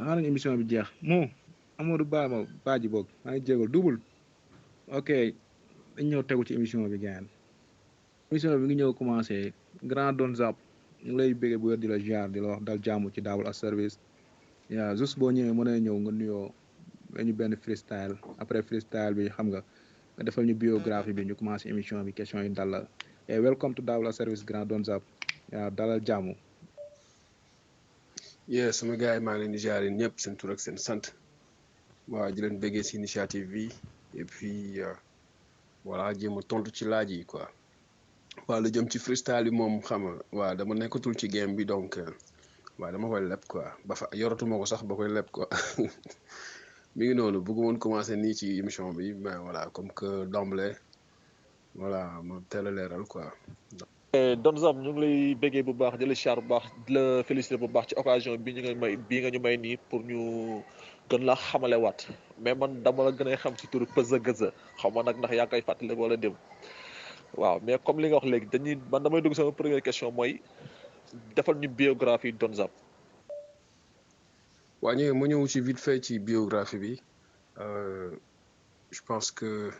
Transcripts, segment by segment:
xaaral émission bi jeex moo Amadou Ba ma baaji boog maa ngi jégal double ok dañ ñëw tegu ci émission bi gaan émission bi ngi ñëw commencé grand Don Zap ñu ngi lay bégge bu wér di la ziar di la wax dal jàmm ci Daawul ak service yaa juste boo ñëwee mën a ñëw nga nuyoo ñu benn freestyle après freestyle bi xam nga defal ñu biographie bi ñu commencé émission bi question yi dal la et welcome to Daawul ak service grand Don Zap yaa dalal jàmm yeah sama gars yi maa ngi leen di ziare ñëpp seen tur ak seen sant waaw di leen bëggee si initiative bi et puis voilà jéem a tontu ci laaj yi quoi waaw lu jëm ci freestyle bi moom xam nga waaw dama nekkatul ci game bi donc waaw dama koy leb quoi ba fa yoratuma ko sax ba koy leb quoi mi ngi noonu bëggu woon commencé nii ci émission bi mais voilà comme que d'emblée voilà ma teel a leeral quoi. Don Zap ñu ngi lay béggee bu baax di la char bu baax di la féliciter bu baax ci occasion bi nga ñu may nii pour ñu gën la xamale waat mais man dama la gën a xam ci turu Pëza Gëza xaw ma nag ndax yaa ngi koy fàttali wala dem waaw mais comme li nga wax léegi man damay dugg sama première question mooy defal ñu biographie Don Zap. waa ñëwee ma ñëw ci vite fait ci biographie bi je pense que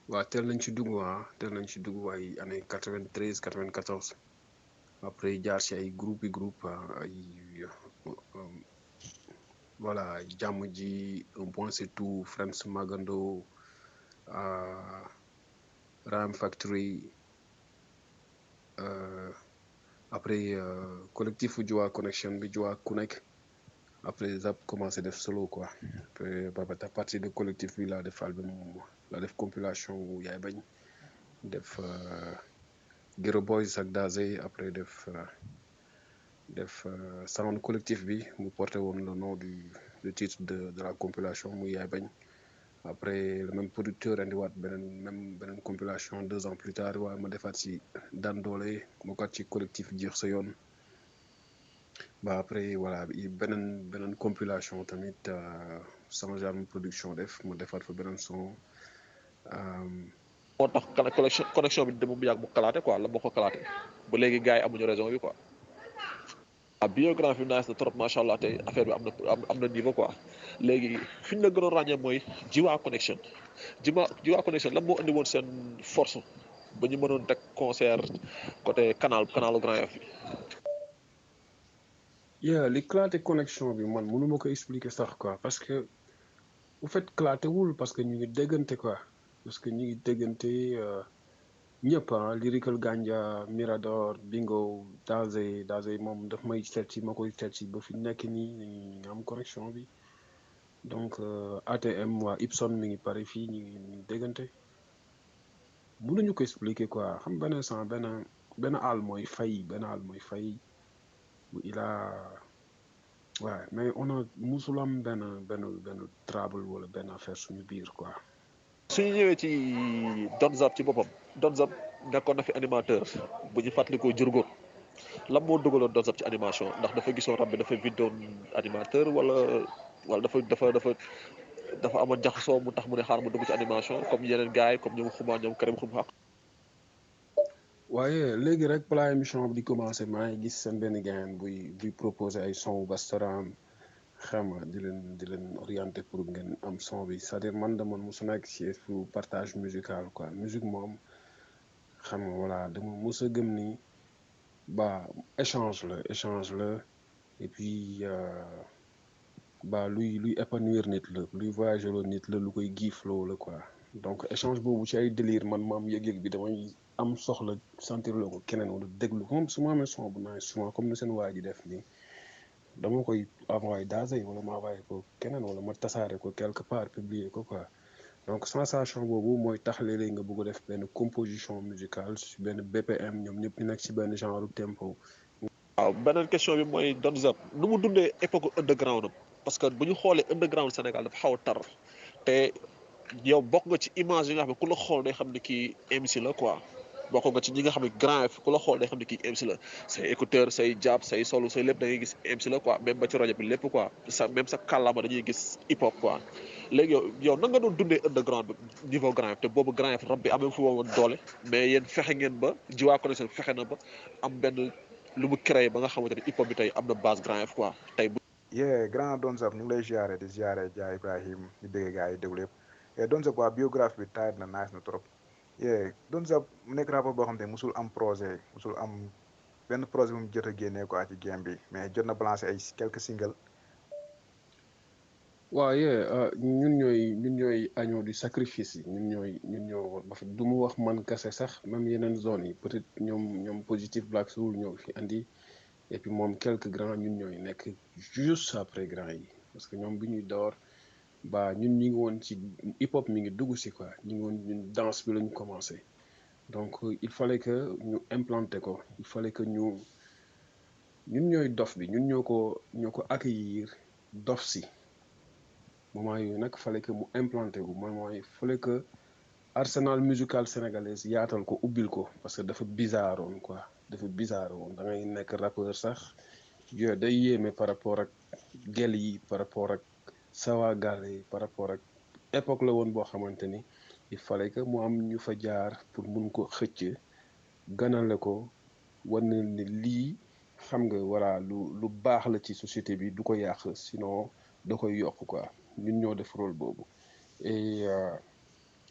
waaw teel nañ ci dugg ay année 93 94 après jaar ci ay groupe ay voilà jàmm ji un point c'est tout Friends Magando Ram Factory après collectif Joa Connection bi Joa Connect après Zap commencé def solo quoi après à partir de collectif bi laa def album laa def compilation wu yaay bañ def Ghetto Boys ak Dazé après def sound collectif bi mu porté woon le nom du titre de la compilation mu yaay bañ après le même producteur indiwaat beneen compilation 2 ans plus tard waaye ma defaat ci daan doole mu kat ci collectif jeex sa yoon ba après voilà beneen compilation tamit sama genre production def ma defaat fa beneen son. moo tax connexion bi dama bu yàgg mu kalaate quoi la moo ko kalaate ba léegi gars yi amuñu raison bi quoi. biographie nice na trop macha allah tey affaire bi am na niveau quoi léegi fi ñu la gënoon ràññee mooy Jiwa Connection Jiwa Connection lan moo indi woon seen force ba ñu mënoon teg concert côté canalu Grand Yoff bi. li claté connexion bi man mënu ma ko expliquer sax quoi parce que bu fait claté wul parce que ñu ngi déggante quoi parce que ñu ngi déggante ñëpp Lyrical Ganja Mirador Bingo Dazé moom daf may seet si ma koy seet si ba fi nekk nii ñu am connexion bi donc ATM waa Ipson mi ngi pare fii ñu ngi déggante mënuñu ko expliquer quoi xam benn sens benn àll mooy fay bu waaw mais on a musul am benn trouble wala benn affaire suñu biir quoi. suñu ñëwee ci Don Zap ci boppam Don Zap nekkoon na fi animateur bu ñu fàttalikoo jurgóot lan moo dugaloon Don Zap ci animation ndax dafa gisoon rab bi dafa viddoon animateur wala dafa amoon jaxasoo mu tax mu ne xaar mu dugg ci animation comme yeneen gars yi comme ñoom xumaa ñoom Karim Xrum. waaye léegi rek balaa émission bi di commencé maa ngi gis seen benn gain buy proposé ay son bastaram xam nga di leen orienté pour ngeen am son bi c'est-à-dire man mosu nekk ci pour partage musical quoi musique moom xam nga voilà dama mos a gëm ni ba échange la et puis ba luy épanouir nit la luy voyager loo nit la lu koy giifloo la quoi donc échange boobu ci ay délire man maam yëg-yëg bi damay am soxla sentir loo ko keneen wala déglu moom su ma amee son bu naaj souvent comme ni seen waa ji def nii dama koy envoyé Dazé wala ma envoyé ko keneen wala ma tasaare ko quelque part publier ko quoi donc sensation boobu mooy tax léeg-léeg nga bëgg a def benn composition musicale si benn BPM ñoom ñëpp ñu nekk si benn genre tempo. waaw beneen question bi mooy Don Zap nu mu dundee époque underground am parce que bu ñu xoolee underground Sénégal dafa xaw a tar te yow bokk nga ci image yi nga xam ne ku la xool day xam ne kii MC la quoi. bokk nga ci ñi nga xam ne Grand Yoff ku la xool day xam ne kii MC la say écouteur say jàpp say solo say lépp da ngay gis MC la quoi même ba ci rajo bi lépp quoi même sa kàllaama dañuy gis hip hop quoi léegi yow nan nga doon dundee underground bi niveau Grand Yoff te boobu Grand Yoff rab bi amee fu woon doole mais yéen fexe ngeen ba Jiwa Connection fexe na ba am benn lu mu créé ba nga xamante ne hip hop bi tey am na base Grand Yoff quoi tey grand Don Zap ñu ngi lay ziare di ziare Dia Ibrahim di bëgg gars yi déglu yëpp Don Zap waa biographie bi taayit na nice na trop Don Zap mu nekk rapport boo xam te musul am projet musul am benn projet bu mu jot a génnee quoi ci game bi mais jot na balancer ay quelques singles. waaw ñun ñooy agneau du sacrifice yi ñun ñoo du mu wax man kese sax même yeneen zones yi peut-être ñoom Positive Black Soul ñoo fi andi et puis moom quelques grands ñun ñooy nekk juste après grands yi parce que ñoom bi ñuy door ba ñun ñi ngi woon ci hip hop mi ngi dugg si quoi ñi ngi woon ñun danse bi la ñu commencé donc il fallait que ñu implanter ko il fallait que ñun ñooy dof bi ñun ñoo ko accueillir dof si moment yooyu nag fallait que mu implanté wu moment yi fallait que arsenal musical sénégalaise yaatal ko ubbil ko parce que dafa bizarre woon quoi dafa bizarre woon da ngay nekk rappeur sax yooyu day yéeme par rapport ak gel yi par rapport ak sawa gàlle yi par rapport ak époque la woon boo xamante ni il fallait que mu am ñu fa jaar pour mun ko xëcc ganale ko wan ni lii xam nga voilà lu baax la ci société bi du ko yàq sinon da koy yokk quoi ñun ñoo def rôle boobu et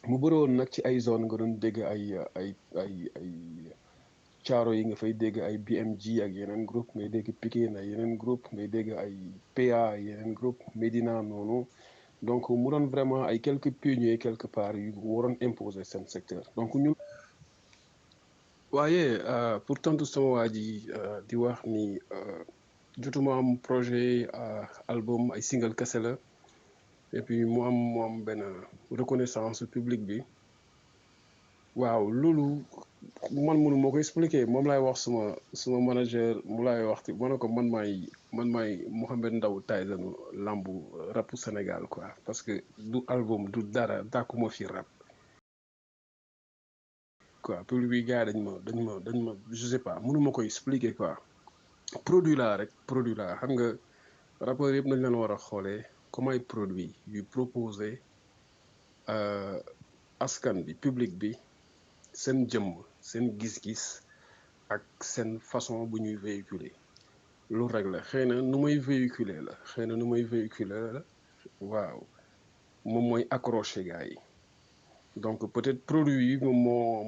mu bëri woon nag ci ay zone nga doon dégg ay caaro yi nga fay dégg ay BMG ak yeneen groupe ngay dégg Pikine ay yeneen groupe ngay dégg ay PA yeneen groupe Médina noonu donc mu doon vraiment ay quelques pionniers quelque part yu waroon imposer seen secteur donc ñun waaye pour tontu sama waa ji di wax ni jotuma am projet album ay single kese la et puis mu am benn reconnaissance public bi waaw loolu man mënu moo ko expliquer moom laay wax suma manager mu laay waxti ma ne ko man maay Mouhamed Ndao Tyson lambu rapu Sénégal quoi parce que du album du dara dàkkuma fi rap quoi public bi gars yi dañ ma je sais pas mënu ma ko expliquer quoi produit laa xam nga rappeurs yëpp nañ leen war a xoolee comme ay produit yuy proposer askan bi public bi seen jëmm seen gis-gis ak seen façon bu ñuy véhiculer lu rek la xëy na nu may véhiculer la waaw moom mooy accrocher gars yi donc peut-être produit yi moo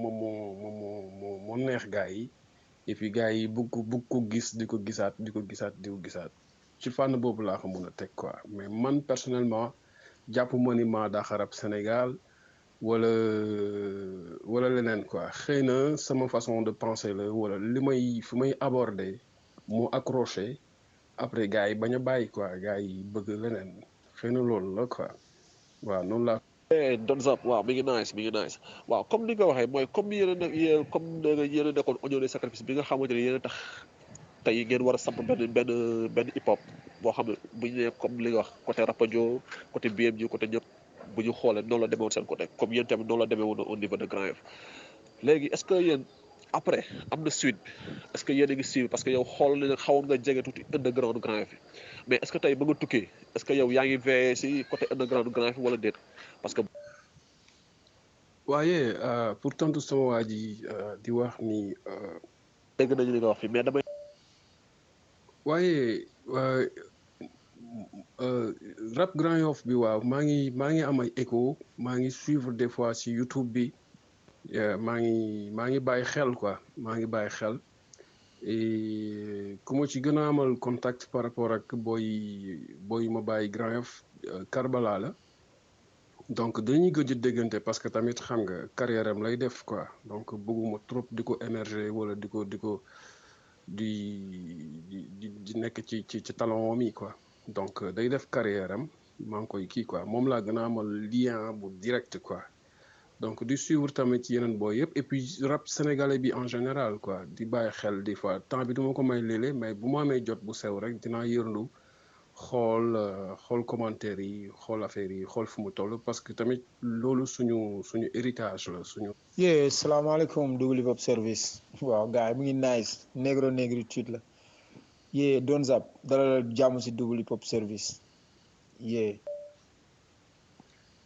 neex gars yi et puis gars yi bugg ko gis di ko gisaat ci fànn boobu laa ko mën a teg quoi mais man personnellement jàpp ma ni maa daa xarab Sénégal wala leneen quoi xëy na sama façon de penser la wala fi may aborder moo accroché après gars yi bañ a bàyyi quoi gars yi bëgg leneen xëy na loolu la quoi waaw noonu laa. Don Zap waaw mi ngi nice waaw comme ni nga waxee mooy comme yéen a nekkoon Oignon de sacrifice bi nga xamante ne yéen a tax tey ngeen war a samp benn hip hop boo xam ne bu ñu nee comme li nga wax côté Rapadio côté BMG côté ñëpp bu ñu xoolee noonu la demee woon seen côté comme yéen tamit noonu la demee woon au niveau de Grand Yoff léegi est-ce que yéen après am na suite bi est-ce que yéen a ngi suivre parce que yow xool na xawoon nga jege tuuti underground Grand Yoff mais est-ce que tey ba nga tukkee est-ce que yow yaa ngi veillé si côté underground Grand Yoff wala déet parce que. waaye pour tontu sama waa ji di wax ni. dégg nañu li nga wax fii mais damay. waaye rap Grand Yoff bi waaw maa ngi am ay écho maa ngi suivre des fois ci YouTube bi maa ngi bàyyi xel quoi maa ngi bàyyi xel et ku ma ci gën a amal contact par rapport ak booy ma bàyyi Grand Yoff Karbala la donc dañuy gëj a déggante parce que tamit xam nga carrière am lay def quoi donc bëgguma trop di ko émerger wala di nekk ci talon mi quoi donc day def carrière am maa ngi koy kii quoi moom laa gën a amal lien bu direct quoi donc di suivre tamit ci yeneen booy yëpp et puis rap sénégalais bi en général quoi di bàyyi xel des fois temps bi duma ko may léeg-léeg mais bu ma amee jot bu sew rek dinaa yërndu xool commentaire yi xool affaire yi xool fu mu toll parce que tamit loolu suñu héritage la suñu. salaamaaleykum Double Hip Hop Service waaw gars yi mu ngi nice négritude la Don Zap dalal jàmm si Double Hip Hop Service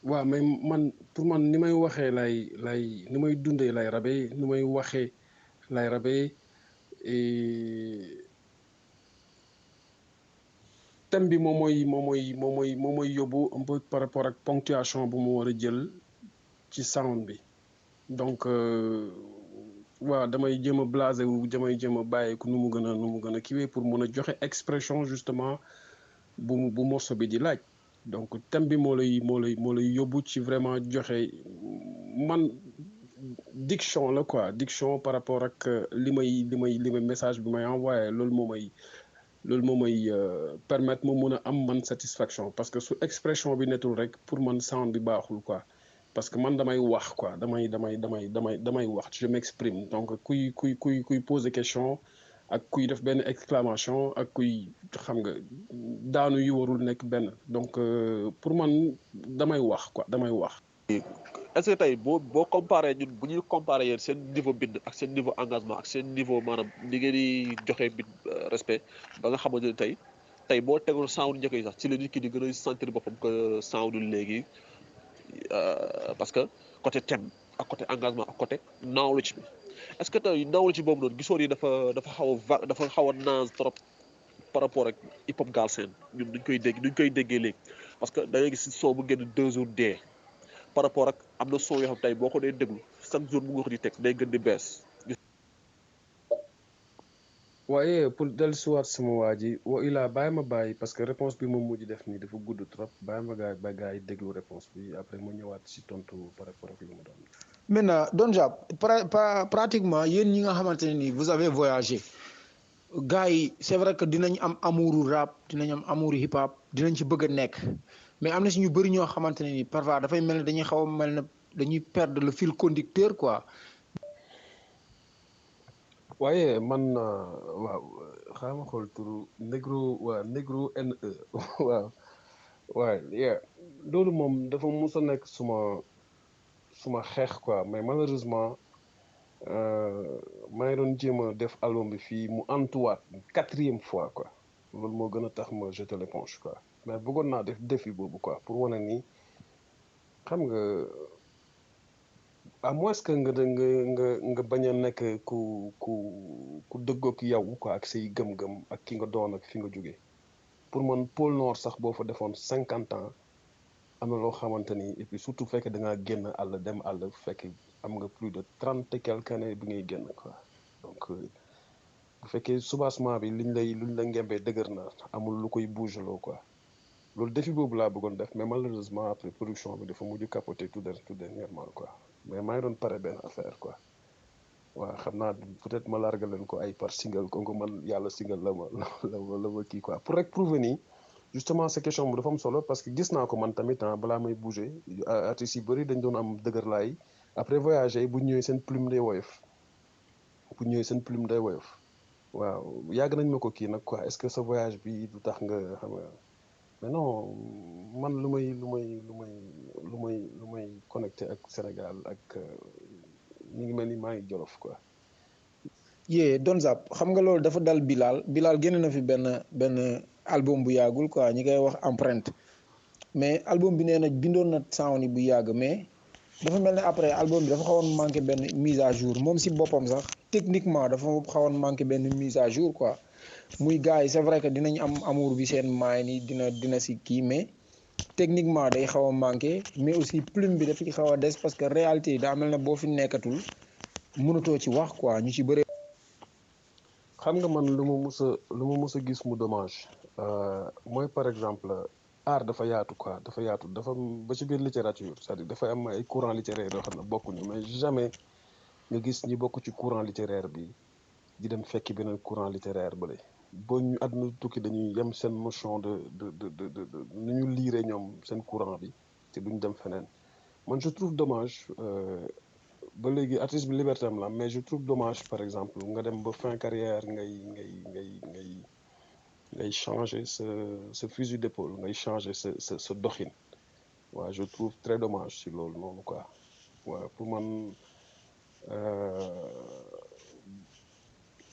waaw mais pour man ni may waxee ni may dundee lay rabee ni may waxee lay rabee thème bi moom mooy yóbbu un peu par rapport ak ponctuation bu mu war a jël ci sound bi donc waaw damay jéem a blasé wu damay jéem a bàyyi nu mu gën a kiiwee pour mun a joxe expression justement bu morceau bi di laaj donc thème bi moo lay yóbbu ci vraiment joxe man diction la quoi diction par rapport ak li may message bi may envoyé loolu moo may permettre ma mun a am man satisfaction parce que su expression bi netul rek pour man sound bi baaxul quoi parce que man damay wax quoi damay wax je m'exprime donc kuy poser question ak kuy def benn exclamation ak kuy xam nga daanu yu warul nekk benn donc pour man damay wax quoi damay wax. est-ce que tey boo comparé ñun bu ñuy comparé yéen seen niveau bind ak seen niveau engagement ak seen niveau maanaam ni ngeen di joxe bind respect ba nga xamante ne tey boo tegoon sound njëkk yi sax ci la nit ki di gën a sentir boppam que sound léegi parce que côté thème ak côté engagement ak côté knowledge bi est-ce que tey knowledge boobu noonu gisoon yi dafa xaw a naze trop par rapport ak hip hop Galsen ñun duñ koy déggee léegi parce que da ngay gis son bu génn 2 jours dee. par rapport ak am na son yoo xam tey boo ko dee déglu chaque jour mu nga ko di teg day gën di bees. waaye pour dellusiwaat sama waa ji wa ilaa bàyyi ma bàyyi parce que réponse bi moom mujj def nii dafa gudd trop bàyyi ma gaa yi déglu réponse bi après ma ñëwaat si tontu par rapport ak lu mu doon. maintenant Don Zap pratiquement yéen ñi nga xamante ne nii vous avez voyagé gars yi c'est vrai que dinañ am amouru rap dinañ am amouru hip hop dinañ ci bëgg a nekk. mais am na si ñu bëri ñoo xamante ne ni parfois dafay mel ne dañuy xaw a mel ne dañuy perdre le fil conducteur quoi. waaye man waaw xaaral ma xool turu Negro NE waaw loolu moom dafa mus a nekk suma xeex quoi mais malheureusement maa ngi doon jéem a def album bi fii mu antuwaat 4e fois quoi loolu moo gën a tax ma jeter l'éponge quoi. mais bëggoon naa def défi boobu quoi pour wane ni xam nga à moins que nga bañ a nekk ku dëggoog yow quoi ak say gëm-gëm ak ki nga doon ak fi nga jóge pour man pôle nord sax boo fa defoon 50 ans am na loo xamante ni et puis surtout fekk da ngaa génn àll dem àll fekk am nga plus de 30 et quelques années bi ngay génn quoi donc bu fekkee soubassement bi luñ la ngembee dëgër na amul lu koy bougeloo quoi. loolu défi boobu laa bëggoon def mais malheureusement après production bi dafa mujj capoter tout dernièrement quoi mais maa ngi doon pare benn affaire quoi waaw xam naa peut-être ma larga leen ko ay par single ko man yàlla single la ma kii quoi pour rek prouver nii justement cette question bu dafa am solo parce que gis naa ko man tamit balaa may bouger artistes yi bëri dañ doon am dëgër laay après voyager bu ñëwee seen plume day woyof waaw yàgg nañ ma ko kii nag quoi est-ce que sa voyage bi du tax nga xam nga mais non man lu may connecté ak Sénégal ak ñu ngi mel ni maa ngi Jolof quoi. Don Zap xam nga loolu dafa dal Bilal génn na fi benn album bu yàggul quoi ñi koy wax empreinte mais album bi nee na bindoon na sound yi bu yàgg mais dafa mel ne après album bi dafa xawoon manqué benn mise à jour moom si boppam sax techniquement dafa xawoon manqué benn mise à jour quoi. muy gars yi c'est vrai que dinañ am amour bi seen maay ni dina si kii mais techniquement day xaw a manqué mais aussi plume bi dafa ci xaw a des parce que réalité yi daa mel ne boo fi nekkatul mënatoo ci wax quoi ñu ci bëree. xam nga man lu ma mus a gis mu dommage mooy par exemple art dafa yaatu quoi dafa ba ci biir littérature c'est-à-dire dafa am ay courant littéraire yoo xam ne bokkuñu mais jamais nga gis ñi bokk ci courant littéraire bi di dem fekki beneen courant littéraire bële boo ñu àdduna tukki dañuy yem seen notion de nu ñu liire ñoom seen courant bi te duñ dem feneen man je trouve dommage ba léegi artiste bi liberté am la mais je trouve dommage par exemple nga dem ba fin carrière ngay changer ce fusil d'épaule ngay changer sa doxin waaw je trouve très dommage si loolu noonu quoi waaw pour man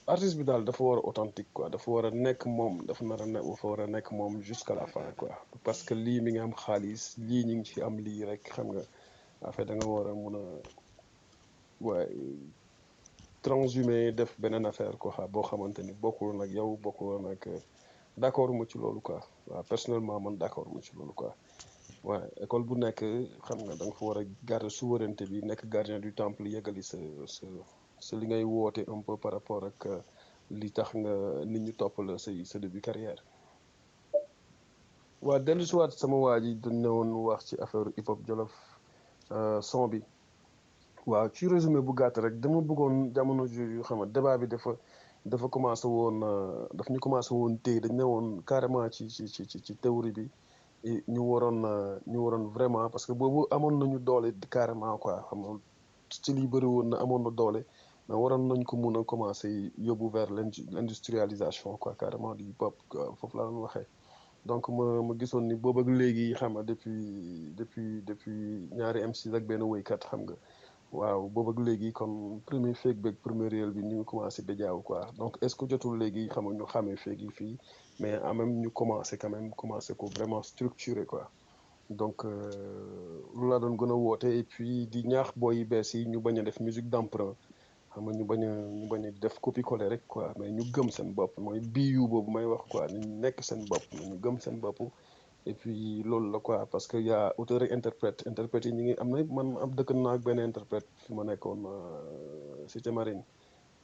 artiste bi daal dafa war a authentique quoi dafa war a nekk moom dafa war a nekk moom jusqu'à la fin quoi parce que lii mi ngi am xaalis lii ñu ngi ci am lii rek xam nga affaire da nga war a mun a waaye transhumé def beneen affaire quoi boo xamante ni bokkul nag yow bokkul nag d'accord mu ci loolu quoi waaw personnellement man d'accord mu ci loolu quoi waaye école bu nekk xam nga da nga fa war a garder souveraineté bi nekk gardien du temple yeggali sa li ngay woote un peu par rapport ak li tax nga nit ñu topp la sa début carrière waa dellu si waat sama waa ji dañ ne woon wax ci affaire hip hop jolof son bi waaw ci résumé bu gàtt rek dama bëggoon jamono jooju xam nga débat bi dafa commencé woon daf ñu commencé woon téye dañ ne woon carrément ci théorie bi ñu waroon vraiment parce que boobu amoon nañu doole carrément quoi xam nga style yi bëri woon na amoon na doole mais waroon nañ ko mun a commencé yóbbu vers l'industrialisation quoi carrément du hip hop foofu laa doon waxee donc ma gisoon ni boobu ak léegi xam nga depuis ñaari MC ak benn woykat xam nga waaw boobu ak léegi kon premier fake beeg premier réel bi ñu ngi commencé béjaaw quoi donc est-ce que jotul léegi xam nga ñu xamee fake yi fii mais en même ñu commencé quand même commencé ko vraiment structuré quoi donc lu laa doon gën a woote et puis di ñaax booy yi bees yi ñu bañ a def musique d'emprunt xam nga ñu bañ a def copier-coller rek quoi mais ñu gëm seen bopp mooy biiyu boobu may wax quoi ñu nekk seen bopp ñu gëm seen bopp et puis loolu la quoi parce que y a auteur et interprète yi ñu ngi am na man am dëkk naa ak benn interprète fi ma nekkoon Cité Marine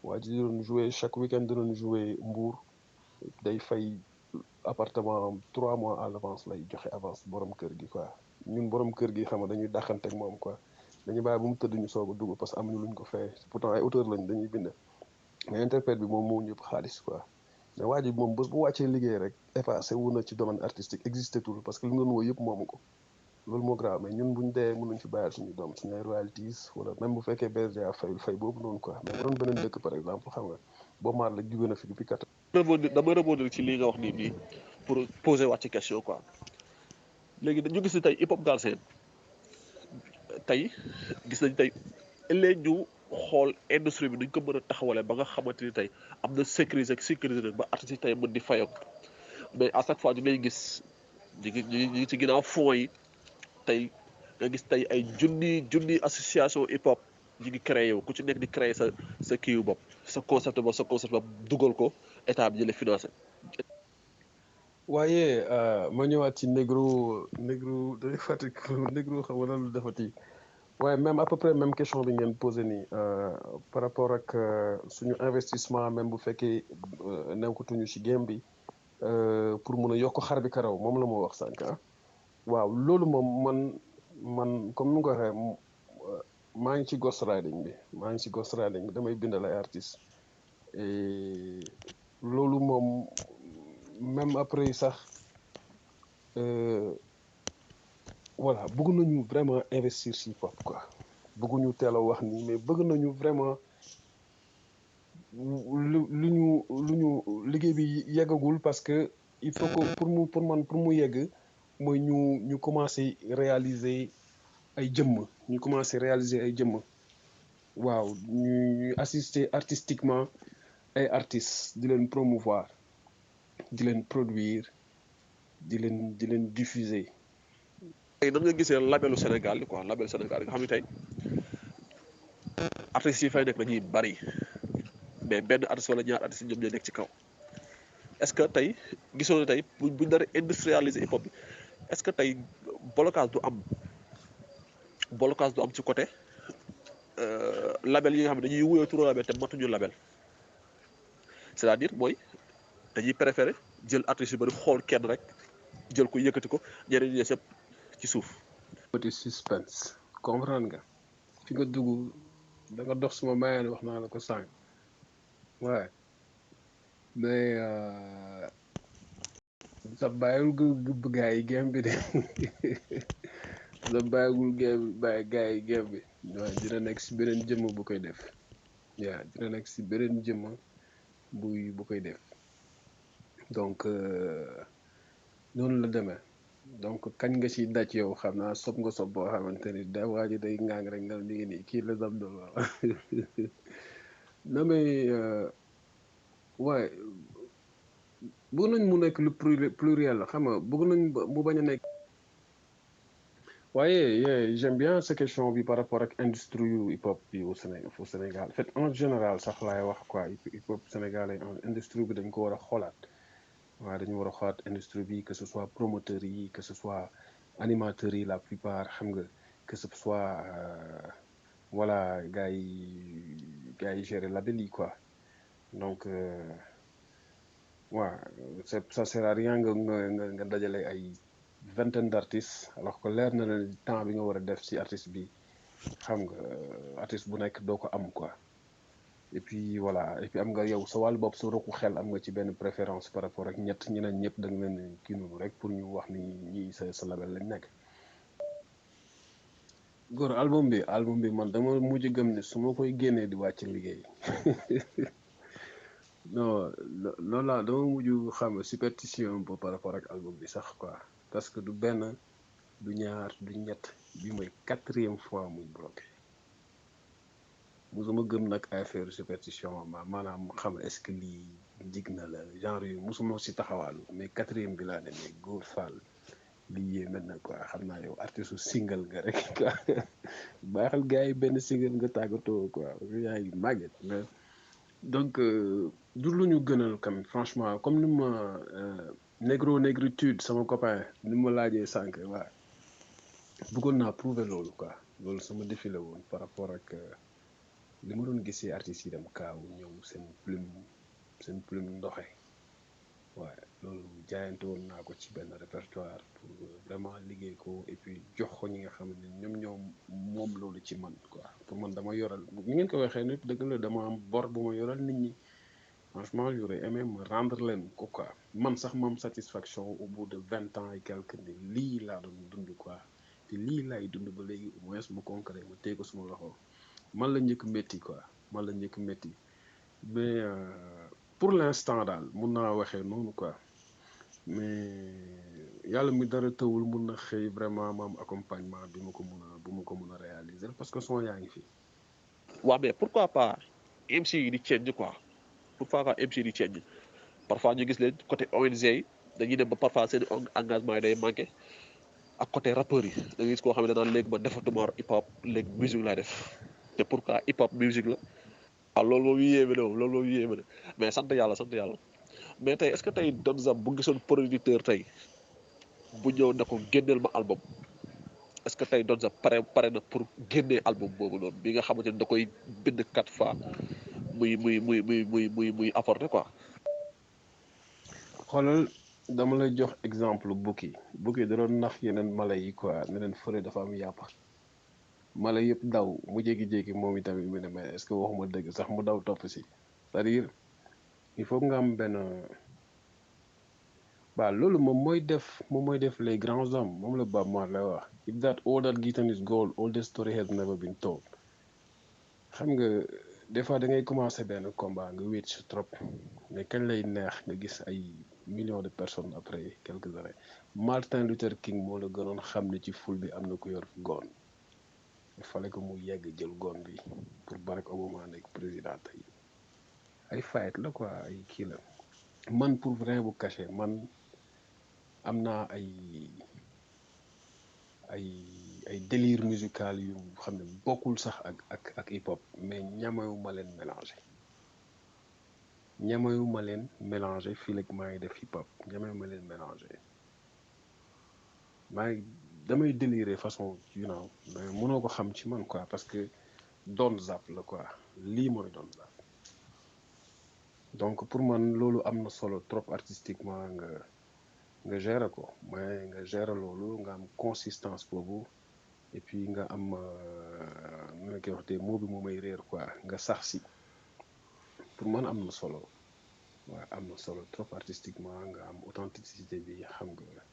waa ji doon jouer chaque week-end doon jouer Mbour day fay appartement am 3 mois à l'avance lay joxe avance borom kër gi quoi ñun borom kër gi xam nga dañuy dàqante ak moom quoi dañuy bàyyi bu mu tëdd ñu soog a dugg parce que amuñu luñ ko fay pourtant ay auteur lañ dañuy bind mais interprète bi moom moo ñëpp xaalis quoi mais waa ji moom bés bu wàccee liggéey rek effacé wu na ci domaine artistique existé tout parce que li mu doon woo yëpp moomu ko loolu moo grave mais ñun buñ dee mënuñ fi bàyyal suñu doom suñu ay royalties wala même bu fekkee BSDA fayul fay boobu noonu quoi mais bu doon beneen dëkk par exemple xam nga boo maar la jóge na fi depuis 4 dama rebondir ci li nga wax nii pour poser waat ci question quoi léegi dañu gis ni tey hip hop Galsen tey gis nañ tey ëllëg ñu xool industrie bi duñ ko mën a taxawalee ba nga xamante ni tey am na sécuriser ba artistes yi tey mën di fayam mais à chaque fois ñu lay gis ñu ngi ci ginnaaw fonds yi tey nga gis tey ay junni association hip hop ñu ngi créé wu ku ci nekk di créer sa kii bopp sa concept bopp dugal ko état bi jëlee financé. waaye ma ñëwaat ci négro day fàttali négro xam nga lan defati waaye même à peu près même question bi ngeen posé nii par rapport ak suñu investissement même bu fekkee nekkatuñu ci game bi pour mun a yokk xar bi karaw moom la moo wax sànq waaw loolu moom man comme nu nga ko waxee maa ngi ci ghostwriting bi damay bindal ay artistes et loolu moom même après sax voilà bëgg nañu vraiment investir ci hip hop quoi bëgguñu teel a wax nii mais bëgg nañu vraiment lu ñu liggéey bi yeggagul parce que il faut que pour mu yegg mooy ñu commencer réaliser ay jëmm waaw ñu assister artistiquement ay artistes di leen promouvoir di leen produire di leen diffuser. tey nan nga gisee labelu Sénégal quoi labelu Sénégal nga xam ne tey artistes yi fay nekk dañuy bari mais benn artiste wala ñaar artistes ñoom ñoo nekk ci kaw est-ce que tey gisoo ne tey buñ nar a industrialiser hip hop bi est-ce que tey blocage du am ci côté label yi nga xam ne dañuy wuyoo turu label te matuñu label c'est-à-dire mooy dañuy préférer jël artistes yu bari xool kenn rek jël ko yëkkati ko ñeneen ñi ñëpp ci suuf. petit suspense comprendre nga fi nga dugg da nga dox suma mayeen wax naa la ko sànq waaye mais sa bàyyiwul gaa yi gem bi de sa bàyyiwul gaa yi gem bi waaye dina nekk si beneen jëmm bu koy def waaw dina nekk si beneen jëmm bu koy def donc noonu la demee donc kañ nga ci daj yow xam naa sob nga sob boo xamante ni da waa ji day ngaang rek nga mi ngi nii kii la Abdou waaw non mais waaye bëgg nañ mu nekk lu pluriel xam nga bëgg nañ mu bañ a nekk waaye j'aime bien cette question bi par rapport ak industrie yu hip hop bi au Sénégal en fait en général sax laay wax quoi hip hop sénégalais industrie bi dañ ko war a xoolaat waaw dañu war a xoolaat industrie bi que ce soit promoteurs yi que ce soit animateurs yi la plupart xam nga que ce soit voilà gars yi gérer label yi quoi donc waaw ça sert à rien nga dajale ay vingtaine d'artistes alors que leer na leen temps bi nga war a def ci artiste bi xam nga artiste bu nekk doo ko am quoi et puis voilà et puis am nga yow sa wàllu bopp sa roku xel am nga ci benn préférence par rapport ak ñeneen ñëpp da nga leen kii noonu rek pour ñu wax ni ñii sa label lañ nekk. góor album bi man dama mujj gëm ne su ma koy génnee di wàcc liggéey non loolu laa dama mujj xam superstition un peu par rapport ak album bi sax quoi parce que du benn du ñaar du ñett bi mooy 4e fois muy bloqué musuma gëm nag affaire superstition maanaam xam est-ce que lii jig na la genre yu musuma si taxawaalu mais 4e bi laa ne mais góor Fall lii yéeme na quoi xam naa yow artiste single nga rek quoi baaxal gars yi benn single nga tàggatoo quoi yaa ngi màgget mais donc du lu ñu gënal quand franchement comme ni ma négritude sama copain ni ma laajee sànq waa bëggoon naa prouver loolu quoi loolu sama défi la woon par rapport ak li ma doon gisee artistes yi dem kaaw ñëw seen plume ndoxe waaye loolu jaayante woon naa ko ci benn répertoire pour vraiment liggéey ko et puis jox ko ñi nga xam ne ñoom moom loolu ci man quoi pour man dama yoral ni ngeen ko waxee nit dëgg la dama am bor bu ma yoral nit ñi franchement j'aurais aimé me rendre leen ko quoi man sax ma am satisfaction au bout de 20 ans et quelques ni lii laa doon dund quoi te lii laay dund ba léegi au moins mu concret ma téye ko suma loxo man la njëkk métti quoi man la njëkk métti mais pour l'instant daal mun naa waxee noonu quoi mais yàlla mi dara tëwul mun na xëy vraiment ma am accompagnement bi ma ko mun a réaliser parce que son yaa ngi fi. waaw mais pourquoi pas MC yi di change quoi pourquoi pas MC di change parfois ñu gis leen côté ONG yi dañuy dem ba parfois seen engagement yi day manqué ak côté rappeurs yi da ngay gis koo xam ne danaan léegi man defatuma hip hop léegi musique laay def te pourquoi hip hop musique la. waaw loolu moom yéeme na moom loolu moom yéeme na mais sant yàlla mais tey est-ce que tey Don Zap bu gisoon producteur tey bu ñëw ne ko génneel ma album est-ce que tey Don Zap pare na pour génnee album boobu noonu bi nga xamante ni da koy bind 4 fois muy apporter quoi. xoolal dama lay jox exemple bukki da doon nax yeneen mala yi quoi ne leen fële dafa am yàpp mala yëpp daw mu jékki-jékki moom itamit mu ne mais est-ce que waxuma dëgg sax mu daw topp si c'est-à-dire il faut nga am benn waaw loolu moom mooy def les grands hommes moom la Bob Marley wax if that all that glitters is gold all the story has never been told xam nga des fois da ngay commencer benn combat nga wéet si trop mais kañ lay neex nga gis ay millions de personnes après quelques années Martin Luther King moo la gënoon xam ne ci ful bi am na ku yor goon il fallait que mu yegg jël goon bi pour Barack Obama nekk président tey ay fight la quoi ay kii la man pour rien bu caché man am naa ay délire musical yu xam ne bokkul sax ak hip hop mais ñamewuma leen mélanger fii léegi maa ngi def hip hop ñamewuma leen mélanger damay délirer façon mais mënoo ko xam ci man quoi parce que Don Zap la quoi lii mooy Don Zap donc pour man loolu am na solo trop artistiquement nga gérer ko mais nga gérer loolu nga am consistance boobu et puis nga am nu la koy wax te moo bi moo may réer quoi nga sax si pour man am na solo waaw am na solo trop artistiquement nga am authenticité bi xam nga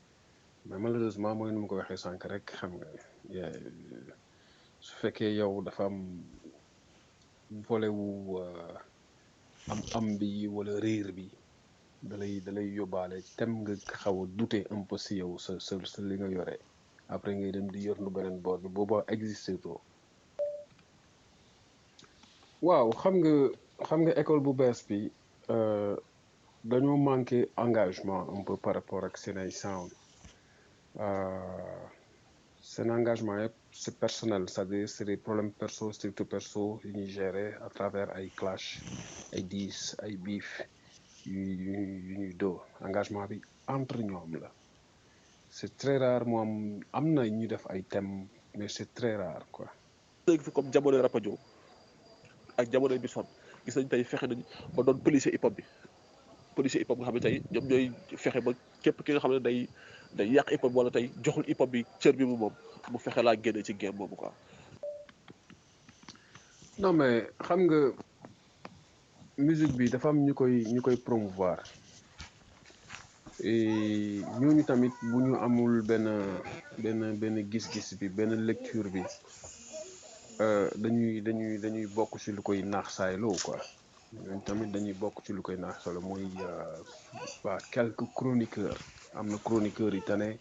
mais malheureusement mooy nu ma ko waxee sànq rek xam nga su fekkee yow dafa am volet wu am bi wala réer bi dalay yóbbaale tem nga xaw a douter un peu si yow sa li nga yore après ngay dem di yor nu beneen boor bi booba existé to waaw xam nga école bu bees bi dañoo manqué engagement un peu par rapport ak seen ay sound seen engagement yëpp c'est personnel c'est-à-dire c'est des problèmes perso stricto perso yu ñuy gérer à travers ay clash ay diis ay beef yu ñuy dóor engagement bi entre ñoom la c'est très rare mu am na ñu def ay thèmes mais c'est très rare quoi. léegi fi comme jamonoy Rapadio ak jamonoy Bison gis nañ tey fexe nañ ba doon policier hip hop bi policier hip hop nga xam ne tey ñoom ñooy fexe ba képp ki nga xam ne day yàq hip hop wala tey joxul hip hop bi cër bi mu moom mu fexe laa génne ci game boobu quoi. non mais xam nga musique bi dafa am ñu koy promouvoir et ñooñu tamit bu ñu amul benn gis-gis bi benn lecture bi dañuy bokk ci lu koy naax saayloo quoi ñooñu tamit dañuy bokk ci lu koy naax saayloo mooy waa quelques chroniqueurs am na chroniqueurs yi tane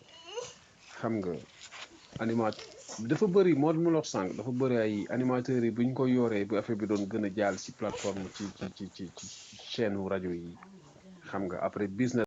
xam nga dafa bëri moo mu lox sànq dafa bëri ay animateurs yi bu ñu ko yoree bu affaire bi doon gën a jàll ci plateforme ci chaîne rajo yi xam nga après business